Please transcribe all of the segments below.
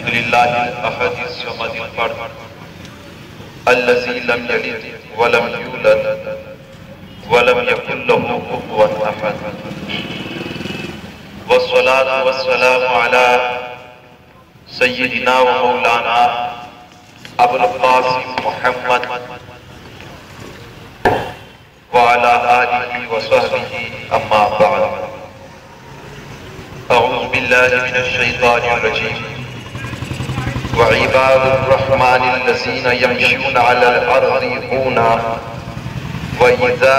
للہ الأحد الصمد الفرد الذي لم يلد ولم يولد ولم يكن له كفوا أحد والصلاة والسلام على سيدنا ومولانا أبو القاسم محمد وعلى آله وصحبه أما بعد أعوذ بالله من الشيطان الرجيم وعباد الرحمن الذين يمشون على الأرض هونا وإذا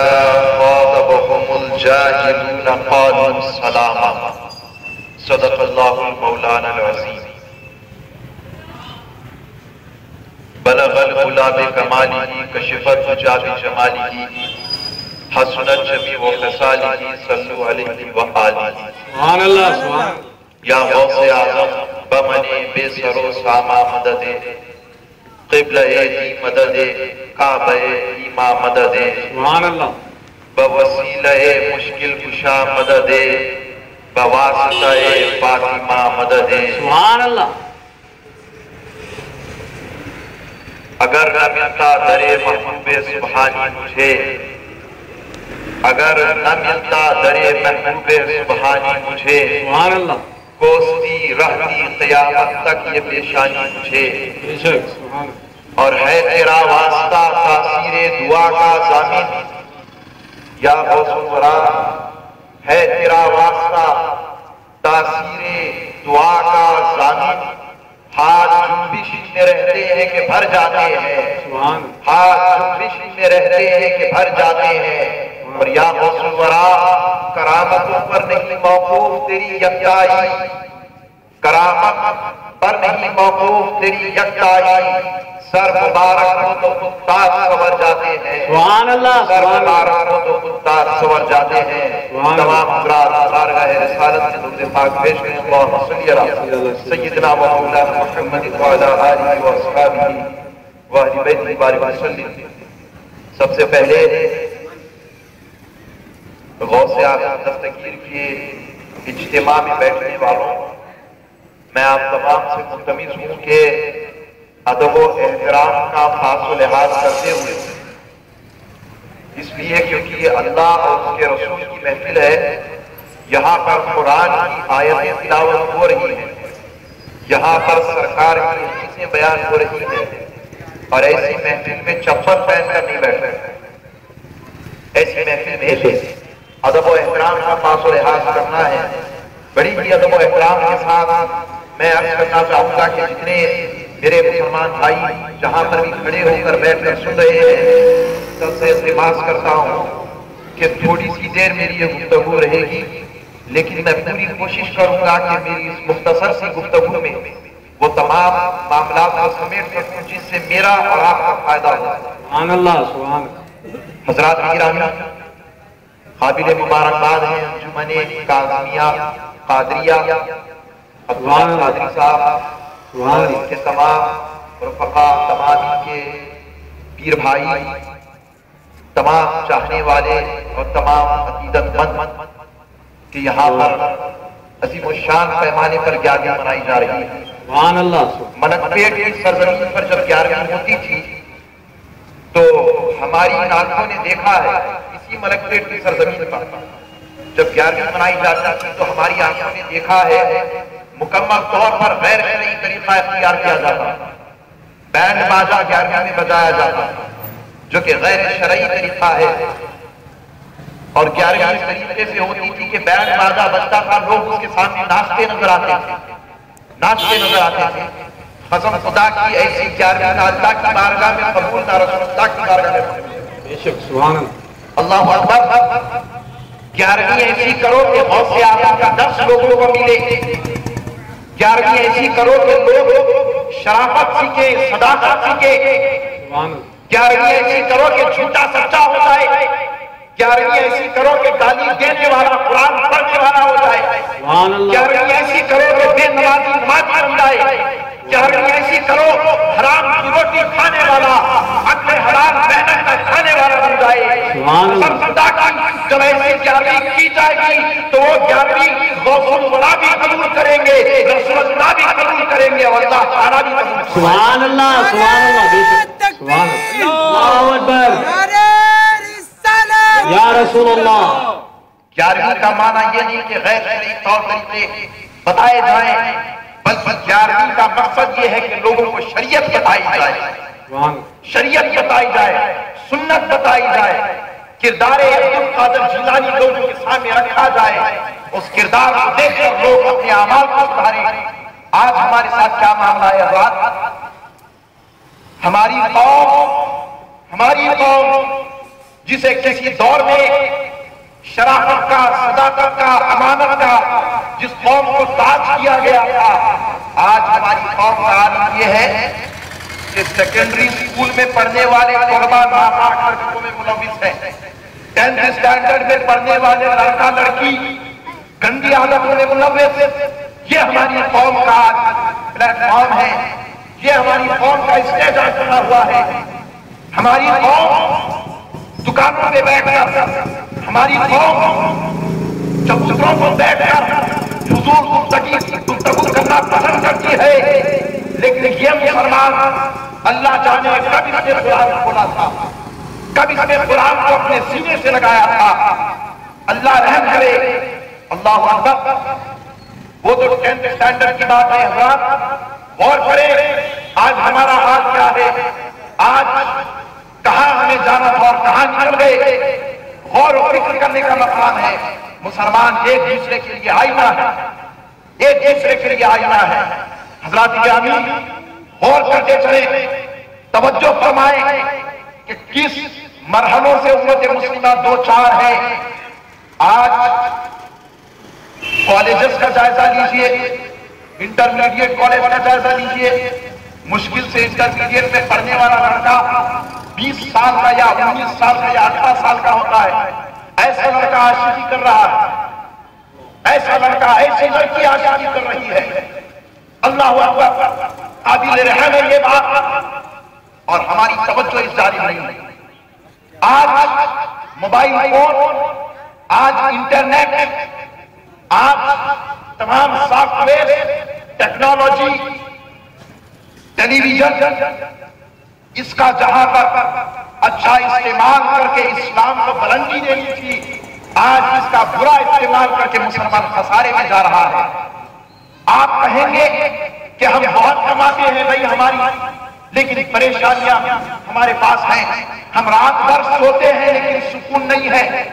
خاطبهم الجاهلون قالوا سلاما صدق الله المولانا العظيم بلغ العلا بكماله كشف الدجى بجماله حسنت جميع خصاله صلوا عليه وآله سبحان اللہ سبحان یا غوث اعظم بمن بے سر و ساما مدد قبلہ دی مدد کعبہ ایما مدد سبحان اللہ بوسیلہ مشکل کشا مدد بواسطہ فاطمہ مدد سبحان اللہ اگر نہ ملتا در محبوب سبحانی مجھے اگر نہ ملتا در محبوب سبحانی مجھے سبحان اللہ کوستی رہتی قیامت تک یہ پیشانی مجھے بے شک سبحان اللہ اور ہے تیرا واسطہ تاثیر دعا کا ضامن یا غوث الورا ہے تیرا واسطہ تاثیر دعا کا ضامن ہاتھ جنبش میں رہتے ہیں کہ بھر جاتے ہیں سبحان ہاتھ جنبش میں رہتے ہیں کہ بھر جاتے ہیں اور یا غوث الورا کرامتوں پر نہیں موقوف تیری یکتائی کرامت پر نہیں موقوف تیری یکتائی سر مبارک ہو تو کتار سور جاتے ہیں سبحان اللہ سر سبحان اللہ مبارک ہو تو کتار سور جاتے ہیں تمام حضرات بارگاہ رسالت سے درود پاک پیش کریں اللہم صلی علی سیدنا و مولانا محمد وعلی آلہ و اصحابہ و اہل بیت بارک وسلم سب سے پہلے غوث اعظم دستگیر کے اجتماع میں بیٹھنے والوں میں آپ تمام سے ملتمس ہوں کہ ادب و احترام کا خاص و لحاظ کرتے ہوئے اس لیے کیونکہ اللہ اور اس کے رسول کی محفل ہے یہاں پر قرآن کی آیتیں تلاوت ہو رہی ہیں یہاں پر سرکار کی حدیثیں بیان ہو رہی ہیں اور ایسی محفل میں چپل پہن کر نہیں بیٹھ رہے ایسی محفل میں ادب و احترام کا خاص و لحاظ کرنا ہے بڑی ہی ادب و احترام کے ساتھ میں عرض کرنا چاہوں گا کہ جتنے میرے مسلمان بھائی جہاں پر بھی کھڑے ہو کر بیٹھ کر سن رہے ہیں سب سے التماس کرتا ہوں کہ تھوڑی سی دیر میری یہ گفتگو رہے گی لیکن میں پوری کوشش کروں گا کہ میری اس مختصر سی گفتگو میں وہ تمام معاملات کو سمیٹ سکوں جس سے میرا اور آپ کا فائدہ ہو سبحان اللہ سبحان اللہ حضرات گرامی قابل مبارکباد ہیں انجمن کاظمیہ قادریہ عبداللہ قادری صاحب اور ان کے تمام رفقا تمام ان کے پیر بھائی تمام چاہنے والے اور تمام عقیدت مند کہ یہاں پر عظیم الشان پیمانے پر 11ویں منائی جا رہی ہے سبحان اللہ منک پیٹ کی سرزمین پر جب 11ویں ہوتی تھی تو ہماری آنکھوں نے دیکھا ہے اسی ملک پیٹ کی سرزمین پر جب 11ویں منائی جاتی تھی تو ہماری آنکھوں نے دیکھا ہے مکمل طور پر غیر شرعی طریقہ اختیار کیا جاتا بینڈ باجا 11ویں میں بجایا جاتا جو کہ غیر شرعی طریقہ ہے اور 11ویں اس طریقے سے ہوتی تھی کہ بینڈ باجا بجتا تھا لوگ اس کے سامنے ناچتے نظر آتے تھے قسم خدا کی ایسی 11ویں نہ اللہ کی بارگاہ میں قبول نہ رسول اللہ کی بارگاہ میں بے شک سبحان اللہ اکبر 11ویں ایسی کرو کہ غوث اعظم کا درس لوگوں کو ملے 11ویں ایسی کرو کہ لوگ شرافت سیکھے صداقت سیکھے 11ویں ایسی کرو کہ جھوٹا سچا ہو جائے 11ویں ایسی کرو کہ گالی دینے والا قرآن پڑھنے والا ہو جائے 11ویں ایسی کرو کہ بے نمازی نمازی بن جائے 11ویں ایسی کرو حرام کی روٹی کھانے والا اکل حرام محنت کا کھانے والا بن جائے جب ایسی 11ویں کی جائے گی تو وہ 11ویں غوث الورا بھی رسول اللہ بھی قبول کریں گے اور اللہ تعالیٰ بھی قبول کریں گے. سبحان اللہ بے شک سبحان اللہ اکبر یا رسول اللہ. 11ویں کا معنی یہ نہیں کہ غیر شرعی طور طریقے بتائے جائیں، بلکہ 11ویں کا مقصد یہ ہے کہ لوگوں کو شریعت بتائی جائے، شریعت بتائی جائے، سنت بتائی جائے، کردار عبد القادر جیلانی لوگوں کے سامنے رکھا جائے، اس کردار کو دیکھ کر لوگ اپنے اعمال کو سدھاریں. آج ہمارے ساتھ کیا معاملہ ہے حضرات؟ ہماری قوم جسے کسی دور میں شرافت کا، صداقت کا، امانت کا جس قوم کو تاج کیا گیا تھا، آج ہماری قوم کا حال یہ ہے کہ سیکنڈری اسکول میں پڑھنے والے طلباء ناپاک حرکتوں میں ملوث ہیں، 10th اسٹینڈرڈ میں پڑھنے والے لڑکا لڑکی گندی عادتوں میں ملوث. یہ ہماری قوم کا پلیٹ فارم ہے، یہ ہماری قوم کا اسٹیج بنا ہوا ہے. ہماری قوم دکانوں پہ بیٹھ کر، ہماری قوم چبوتروں کو بیٹھ کر فضول گفتگو کرنا پسند کرتی ہے، لیکن یہ مسلمان اللہ جانے کب اس نے قرآن کھولا تھا، کب اس نے قرآن کو اپنے سینے سے لگایا تھا. اللہ رحم کرے. اللہ اکبر. وہ تو 10th اسٹینڈرڈ کی بات ہے حضرات، غور کرے آج ہمارا حال کیا ہے، آج کہاں ہمیں جانا تھا اور کہاں نکل گئے. غور و فکر کرنے کا مقام ہے. مسلمان ایک دوسرے کے لیے آئینہ ہے، ایک دوسرے کے لیے آئینہ ہے. حضرات گرامی غور کرتے چلیں، توجہ فرمائیں کہ کس مرحلوں سے امت مسلمہ دو چار ہے. آج کالجز کا جائزہ لیجئے، انٹرمیڈیٹ کالج کا جائزہ لیجئے. مشکل سے انٹرمیڈیٹ میں پڑھنے والا لڑکا 20 سال کا یا 19 سال کا یا 18 سال کا ہوتا ہے. ایسا لڑکا عاشقی کر رہا ہے، ایسا لڑکا ایسی لڑکی عاشقی کر رہی ہے. اللہ اکبر. قابل رحم ہے یہ بات، اور ہماری توجہ اس جانب نہیں ہے. آج موبائل فون، آج انٹرنیٹ، آج تمام software, technology, television, اس کا جہاں پر اچھا استعمال کر کے اسلام کو بلندی دینی تھی، آج اس کا برا استعمال کر کے مسلمان خسارے میں جا رہا ہے. آپ کہیں گے کہ ہم بہت کماتے ہیں بھائی ہماری، لیکن پریشانیاں ہمارے پاس ہیں. ہم رات بھر سوتے ہیں لیکن سکون نہیں ہے.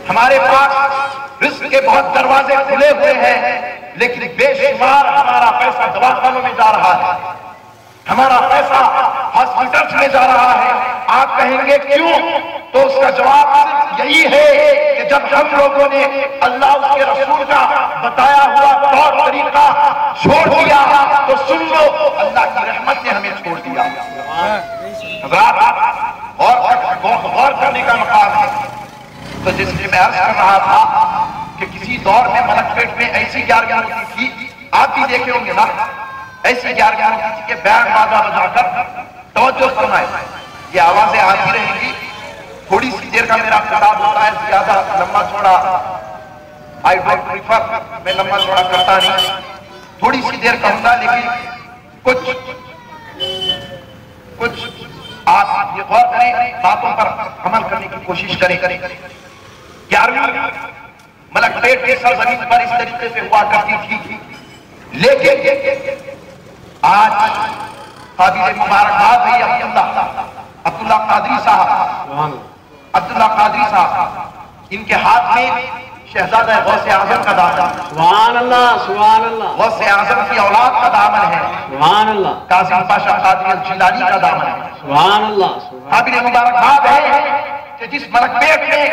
ہمارے پاس رزق کے بہت دروازے کھلے ہوئے ہیں، لیکن بے شمار ہمارا پیسہ دواخانوں میں جا رہا ہے، ہمارا پیسہ ہاسپٹلز میں جا رہا ہے. آپ کہیں گے کیوں؟ تو اس کا جواب یہی ہے کہ جب ہم لوگوں نے اللہ اس کے رسول کا بتایا ہوا طور طریقہ چھوڑ دیا تو سن لو اللہ کی رحمت نے ہمیں چھوڑ دیا. غور کرنے کا مقام ہے. تو جس میں میں عرض کر رہا تھا کہ کسی دور میں ملک پیٹ میں ایسی 11ویں ہوتی تھی، آپ بھی دیکھے ہوں گے نا، ایسی 11ویں ہوتی تھی کہ بینڈ بازا بجا کر توجہ فرمائے. یہ آوازیں آتی رہیں گی. تھوڑی سی دیر کا میرا خطاب ہوتا ہے، زیادہ لمبا چوڑا آئی ڈونٹ پریفر، میں لمبا چوڑا کرتا نہیں. تھوڑی سی دیر کہوں گا، لیکن کچھ آپ یہ غور کریں، باتوں پر عمل کرنے کی کوشش کریں. 11ویں ملک پیٹ کی سرزمین پر اس طریقے سے ہوا کرتی تھی، لیکن آج قابل مبارکباد ہے عبداللہ قادری صاحب. ان کے ہاتھ میں شہزادہ غوث اعظم کا دامن، سبحان اللہ سبحان اللہ. غوث اعظم کی اولاد کا دامن ہے، سبحان اللہ. قاسم پاشا قادری الجیلانی کا دامن ہے. سبحان اللہ. قابل مبارکباد ہے کہ جس ملک پیٹ میں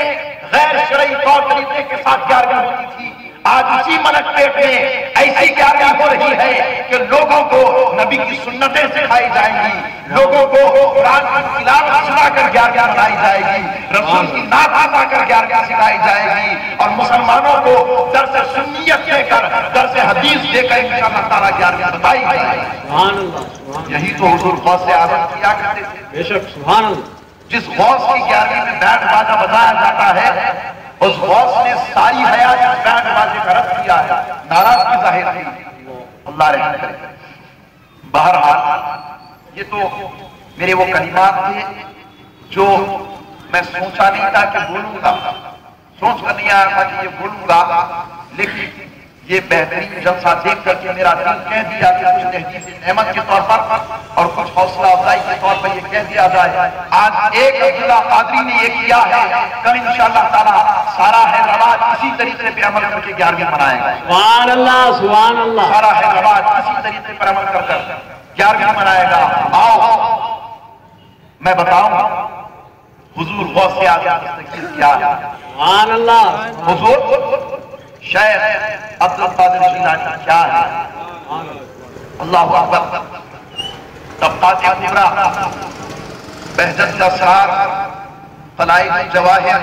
غیر شرعی طور طریقے کے ساتھ 11ویں ہوتی تھی، آج اسی ملک پیٹ میں ایسی 11ویں ہو رہی ہے کہ لوگوں کو نبی کی سنتیں سکھائی جائیں گی، لوگوں کو قرآن کی تلاوت سنا کر 11ویں بنائی جائے گی، رسول کی نعت گا کر 11ویں سکھائی جائے گی، اور مسلمانوں کو درس سنیت دے کر، درس حدیث دے کر انشاءاللہ تعالیٰ 11ویں بتائی جائے گی. سبحان اللہ. یہی تو حضور غوث اعظم کیا کرتے تھے. بے شک سبحان اللہ. جس غوث کی 11ویں میں بینڈ بازا بجایا جاتا ہے، اس غوث نے ساری حیات اس بینڈ بازے کا رد کیا ہے، ناراضگی ظاہر کی. اللہ رحم کرے۔ بہرحال یہ تو میرے وہ کلمات تھے جو میں سوچا نہیں تھا کہ بولوں گا، سوچ کر نہیں آیا تھا کہ یہ بولوں گا، لیکن یہ بہترین جلسہ دیکھ کر کے میرا دل کہہ دیا کہ کچھ تحدید نعمت کے طور پر اور کچھ حوصلہ افزائی کے طور پر یہ کہہ دیا جائے۔ آج ایک عبداللہ قادری نے یہ کیا ہے، کل انشاءاللہ تعالی سارا حیدرآباد اسی طریقے پہ عمل کر کے 11ویں منائے گا۔ سبحان اللہ، سبحان اللہ۔ سارا حیدرآباد اسی طریقے پر عمل کر 11ویں منائے گا۔ آؤ میں بتاؤں حضور غوث اعظم دستگیر کیا ہے۔ سبحان اللہ۔ حضور شیخ عبد القادر جیلانی کیا ہے؟ اللہ اکبر۔ طبقات کبریٰ، بہجت الاسرار، قلائد الجواہر،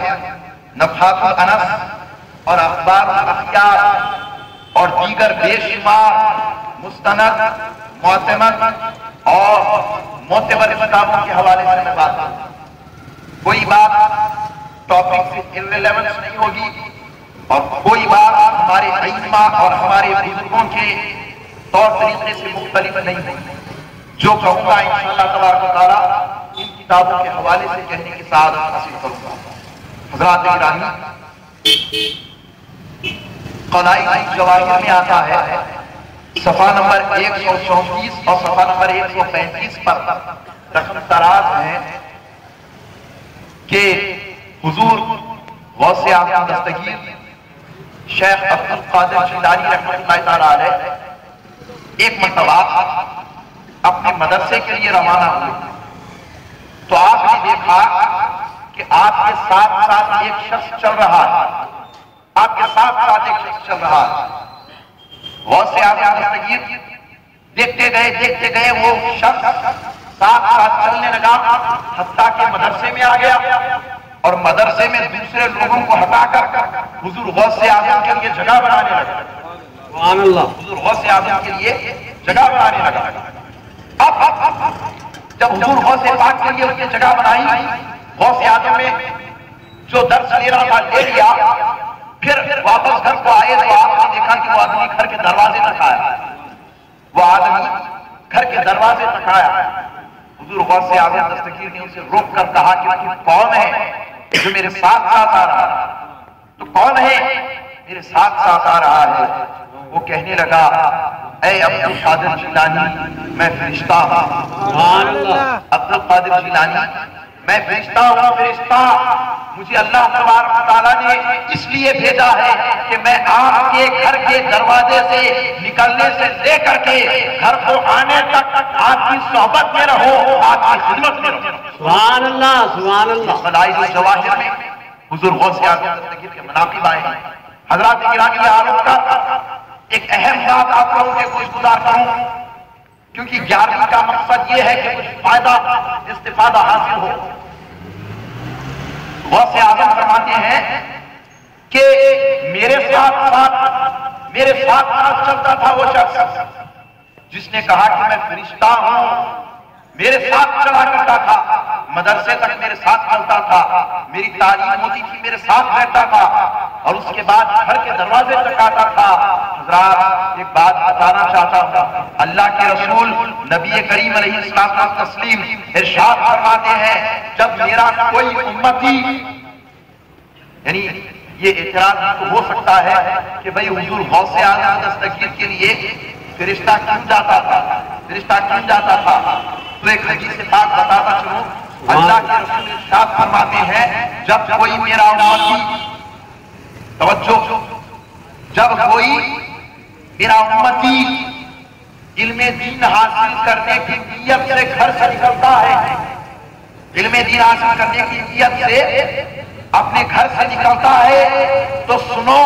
نفحات الانس اور اخبار الاخیار اور دیگر بے شمار مستند، معتمد اور معتبر کتابوں کے حوالے سے میں بات کروں۔ کوئی بات ٹاپک سے irrelevance نہیں ہوگی اور کوئی بات ہمارے ائمہ اور ہمارے بزرگوں کے طور طریقے سے مختلف نہیں ہوگی۔ جو کہوں گا انشاءاللہ تبارک و تعالیٰ ان کتابوں کے حوالے سے کہنے کی سعادت حاصل کروں گا۔ حضرات گرامی، قلائد الجواہر میں آتا ہے صفحہ نمبر 134 اور صفحہ نمبر 135 پر رقم تراز ہے کہ حضور غوث اعظم دستگیر شیخ عبد القادر جیلانی رحمۃ اللہ تعالیٰ علیہ ایک مرتبہ اپنے مدرسے کے لیے روانہ ہوئے تو آپ نے دیکھا کہ آپ کے ساتھ ساتھ ایک شخص چل رہا ہے، آپ کے ساتھ ساتھ ایک شخص چل رہا ہے۔ غوث اعظم دستگیر دیکھتے گئے وہ شخص ساتھ ساتھ چلنے لگا حتیٰ کہ مدرسے میں آ گیا اور مدرسے میں دوسرے لوگوں کو ہٹا کر حضور غوث اعظم کے لیے جگہ بنانے لگا۔ سبحان اللہ۔ حضور غوث اعظم کے لیے جگہ بنانے لگا۔ اب جب حضور غوث پاک کے لیے اس نے جگہ بنائی، غوث اعظم میں جو درس لے رہا تھا لے لیا، پھر واپس گھر کو آئے تو آپ نے دیکھا کہ وہ آدمی گھر کے دروازے تک آیا، وہ آدمی گھر کے دروازے تک آیا۔ حضور غوث اعظم دستگیر نے اسے روک کر کہا کہ تو کون ہے جو میرے ساتھ ساتھ آ رہا ہے؟ تو کون ہے میرے ساتھ ساتھ آ رہا ہے؟ وہ کہنے لگا اے عبد القادر جیلانی میں فرشتہ ہوں۔ عبد القادر جیلانی میں فرشتہ ہوں، فرشتہ مجھے اللہ تبارک و تعالیٰ نے اس لیے بھیجا ہے کہ میں آپ کے گھر کے دروازے سے نکلنے سے لے کر کے گھر کو آنے تک آپ کی صحبت میں رہو، آپ کی خدمت میں رہو۔ سبحان اللہ، سبحان اللہ۔ قلائد الجواہر میں حضور غوث اعظم دستگیر کے مناقب آئے ہیں۔ حضرات گرامی، عالم کا ایک اہم بات آپ لوگوں کے کچھ گزار کروں کیونکہ 11ویں کا مقصد یہ ہے کہ کچھ فائدہ استفادہ حاصل ہو۔ غوث اعظم فرماتے ہیں کہ میرے ساتھ چلتا تھا وہ شخص جس نے کہا کہ میں فرشتہ ہوں، میرے ساتھ چلا کرتا تھا، مدرسے تک میرے ساتھ چلتا تھا، میری تعلیم ہوتی تھی میرے ساتھ رہتا تھا اور اس کے بعد گھر کے دروازے تک آتا تھا۔ حضرات ایک بات بتانا چاہتا ہوں، اللہ کے رسول نبی کریم علیہ السلام و تسلیم ارشاد فرماتے ہیں جب میرا کوئی امتی، یعنی یہ اعتراض تو ہو سکتا ہے کہ بھئی حضور غوث اعظم دستگیر کے لیے فرشتہ کیوں جاتا تھا؟ تو ایک حدیث پاک بتاتا چلوں، اللہ کے رسول ارشاد فرماتے ہیں جب کوئی میرا امتی، توجہ، جب کوئی میرا امتی علم دین حاصل کرنے کی نیت سے گھر سے نکلتا ہے، علم دین حاصل کرنے کی نیت سے اپنے گھر سے نکلتا ہے تو سنو،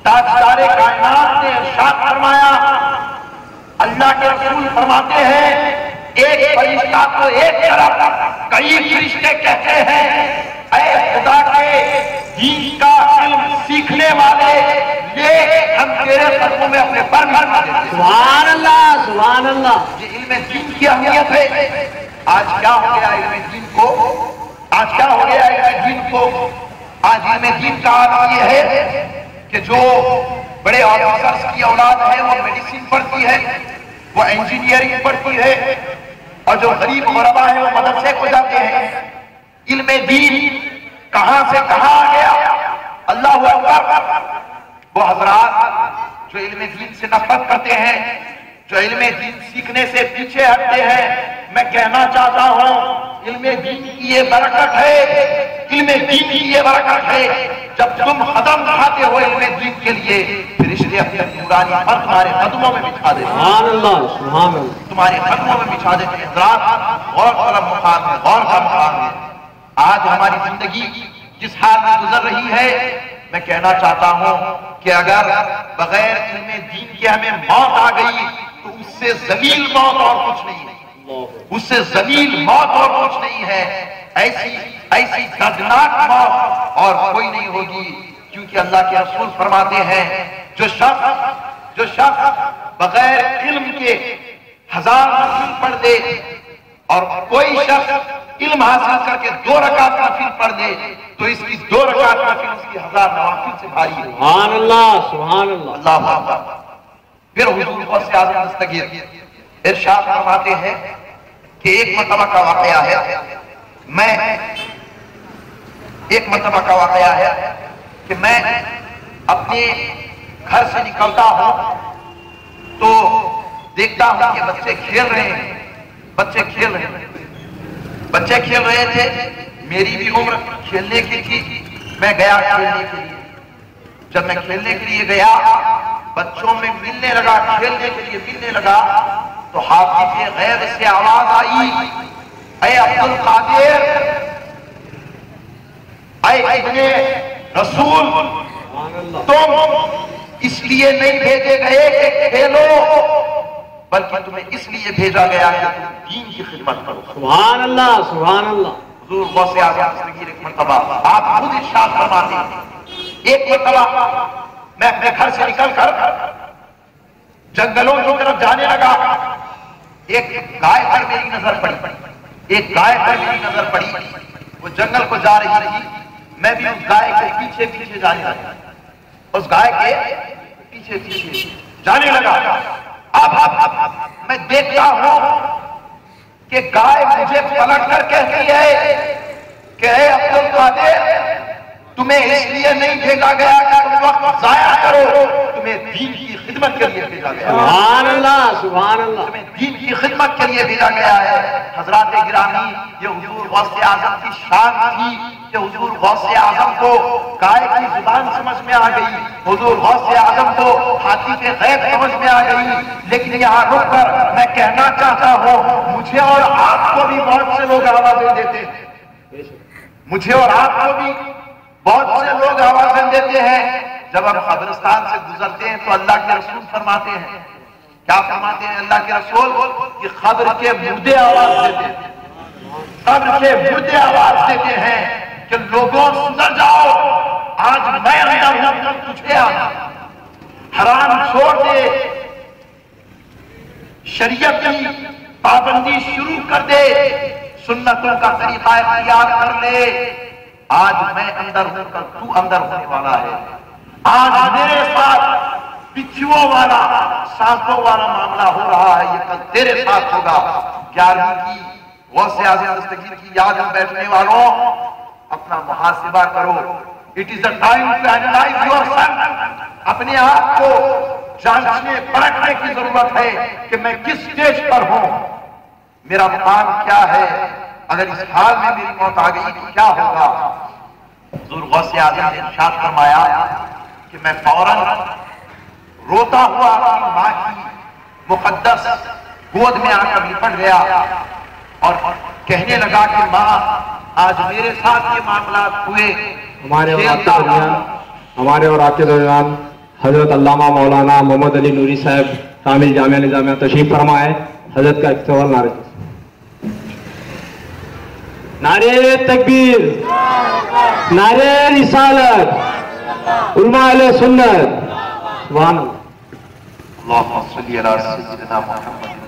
تاجدار کائنات نے ارشاد فرمایا، اللہ کے رسول فرماتے ہیں ایک فرشتہ کو ایک طرف، کئی فرشتے کہتے ہیں اے خدا کے دین کا علم سیکھنے والے، یہ ہم تیرے قدموں میں اپنے پر مانتے ہیں۔ سبحان اللہ، سبحان اللہ۔ یہ علم دین کی اہمیت ہے۔ آج کیا ہو گیا علم دین کو؟ آج علم دین کا عالم یہ ہے کہ جو بڑے آفیسرز کی اولاد ہے وہ میڈیسن پڑھتی ہے، وہ انجینئرنگ پڑھتی ہے، اور جو غریب غربا ہے وہ مدرسے کو جاتے ہیں۔ علم دین کہاں سے کہاں آ گیا؟ اللہ اکبر۔ وہ حضرات جو علم دین سے نفرت کرتے ہیں، جو علم دین سیکھنے سے پیچھے ہٹتے ہیں، میں کہنا چاہتا ہوں علم دین کی یہ برکت ہے، علم دین کی یہ برکت ہے، جب تم قدم اٹھاتے ہو علم دین کے لیے، پھر اس لیے اپنی نورانی پر تمہارے قدموں میں بچھا دیتے ہیں۔ سبحان اللہ، سبحان اللہ۔ تمہارے قدموں میں بچھا دیتے ہیں۔ حضرات غور طلب مقام ہے، غور کا مقام ہے۔ آج ہماری زندگی جس حال میں گزر رہی ہے، میں کہنا چاہتا ہوں کہ اگر بغیر علم دین کے ہمیں موت آ گئی تو اس سے ذلیل موت اور کچھ نہیں ہے، اس سے ذلیل موت اور کچھ نہیں ہے۔ ایسی دردناک موت اور کوئی نہیں ہوگی، کیونکہ اللہ کے رسول فرماتے ہیں جو شخص بغیر علم کے 1000 نفل پڑھ دے، اور کوئی شخص علم حاصل کر کے 2 رکعت نفل پڑھ دے، تو اس کی 2 رکعت نفل اس کی 1000 نوافل سے بھاری ہے۔ سبحان اللہ، سبحان اللہ۔ اللہ اکبر۔ پھر حضور غوث اعظم دستگیر ارشاد فرماتے ہیں کہ ایک مرتبہ کا واقعہ ہے کہ میں اپنے گھر سے نکلتا ہوں تو دیکھتا ہوں کہ بچے کھیل رہے تھے، میری بھی عمر کھیلنے کی تھی، میں گیا کھیلنے کے لیے۔ جب میں کھیلنے کے لیے گیا، بچوں میں ملنے لگا، کھیلنے کے لیے ملنے لگا، تو حافظ غیب سے آواز آئی، اے عبد القادر، اے ابن رسول، تم اس لیے نہیں بھیجے گئے کہ کھیلو، بلکہ تمہیں اس لیے بھیجا گیا کہ تم دین کی خدمت کرو۔ سبحان اللہ، سبحان اللہ۔ حضور غوث اعظم دستگیر ایک مرتبہ آپ خود ارشاد فرماتے ہیں، ایک مرتبہ میں اپنے گھر سے نکل کر جنگلوں کی طرف جانے لگا، ایک گائے پر میری نظر پڑی، وہ جنگل کو جا رہی تھی، میں بھی اس گائے کے پیچھے پیچھے جانے لگا۔ اب میں دیکھتا ہوں کہ گائے مجھے پلٹ کر کہتی ہے کہ اے عبد القادر، تمہیں اس لیے نہیں بھیجا گیا کہ تم وقت ضائع کرو، تمہیں دین کی خدمت کے لیے بھیجا گیا ہے۔ سبحان اللہ، سبحان اللہ۔ تمہیں دین کی خدمت کے لیے بھیجا گیا ہے۔ حضرات گرامی، یہ حضور غوث اعظم کی شان تھی کہ حضور غوث اعظم کو گائے کی زبان سمجھ میں آ گئی، حضور غوث اعظم کو ہاتھی کے غیب سمجھ میں آ گئی۔ لیکن یہاں رک کر میں کہنا چاہتا ہوں، مجھے اور آپ کو بھی بہت سے لوگ آوازیں دیتے ہیں، مجھے اور آپ کو بھی بہت سے لوگ آوازیں دیتے ہیں۔ جب ہم قبرستان سے گزرتے ہیں تو اللہ کے رسول فرماتے ہیں، کیا فرماتے ہیں اللہ کے رسول؟ کہ قبر کے مردے آواز دیتے ہیں، قبر کے مردے آواز دیتے ہیں کہ لوگوں سدھر جاؤ، آج میں اندر ہوں، تجھے آنا، حرام چھوڑ دے، شریعت کی پابندی شروع کر دے، سنتوں کا طریقہ اختیار کر لے۔ آج میں اندر ہوں، کل تو اندر ہونے والا ہے۔ آج میرے ساتھ بچھوؤں والا، سانپوں والا معاملہ ہو رہا ہے، یہ کل تیرے ساتھ ہوگا۔ 11ویں کی غوث اعظم دستگیر کی یاد میں بیٹھنے والوں، اپنا محاسبہ کرو۔ It is the time to analyze yourself۔ اپنے آپ کو جانچنے پرکھنے کی ضرورت ہے کہ میں کس سٹیج پر ہوں، میرا مقام کیا ہے، اگر اس حال میں میری موت آ گئی تو کیا ہوگا۔ حضور غوث اعظم نے ارشاد فرمایا کہ میں فوراً روتا ہوا اپنی ماں کی مقدس گود میں آ کر لپٹ گیا اور کہنے لگا کہ ماں، آج میرے ساتھ یہ معاملات ہوئے۔ ہمارے اور آپ کے درمیان حضرت علامہ مولانا محمد علی نوری صاحب کامل جامعہ نظامیہ تشریف فرما ہے۔ حضرت کا ایک سوال نعرہ نعرہ تکبیر، نعرہ رسالت، علماء اہل سنت، سبحان اللہ۔ اللہم صلی علی سیدنا محمد